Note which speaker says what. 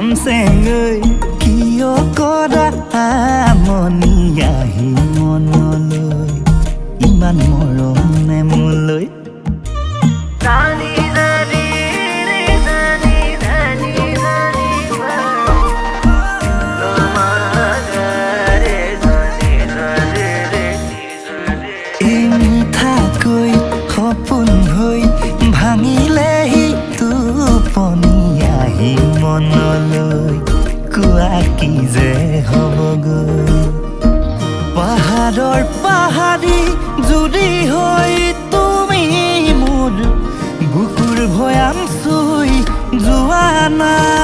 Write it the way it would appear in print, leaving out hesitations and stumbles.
Speaker 1: চেংৈ কিয় কৰা আমনি আহি মনলৈ ইমান মৰম নে মোলৈ মিঠাকৈ সপোন হৈ ভাঙিলেহি টোপনি আহি মনলৈ কোৱা কি যে হ'বগৈ পাহাৰৰ পাহাৰী জুৰি হৈ তুমি মোৰ বুকুৰ ভৈয়াম চুই যোৱা নাই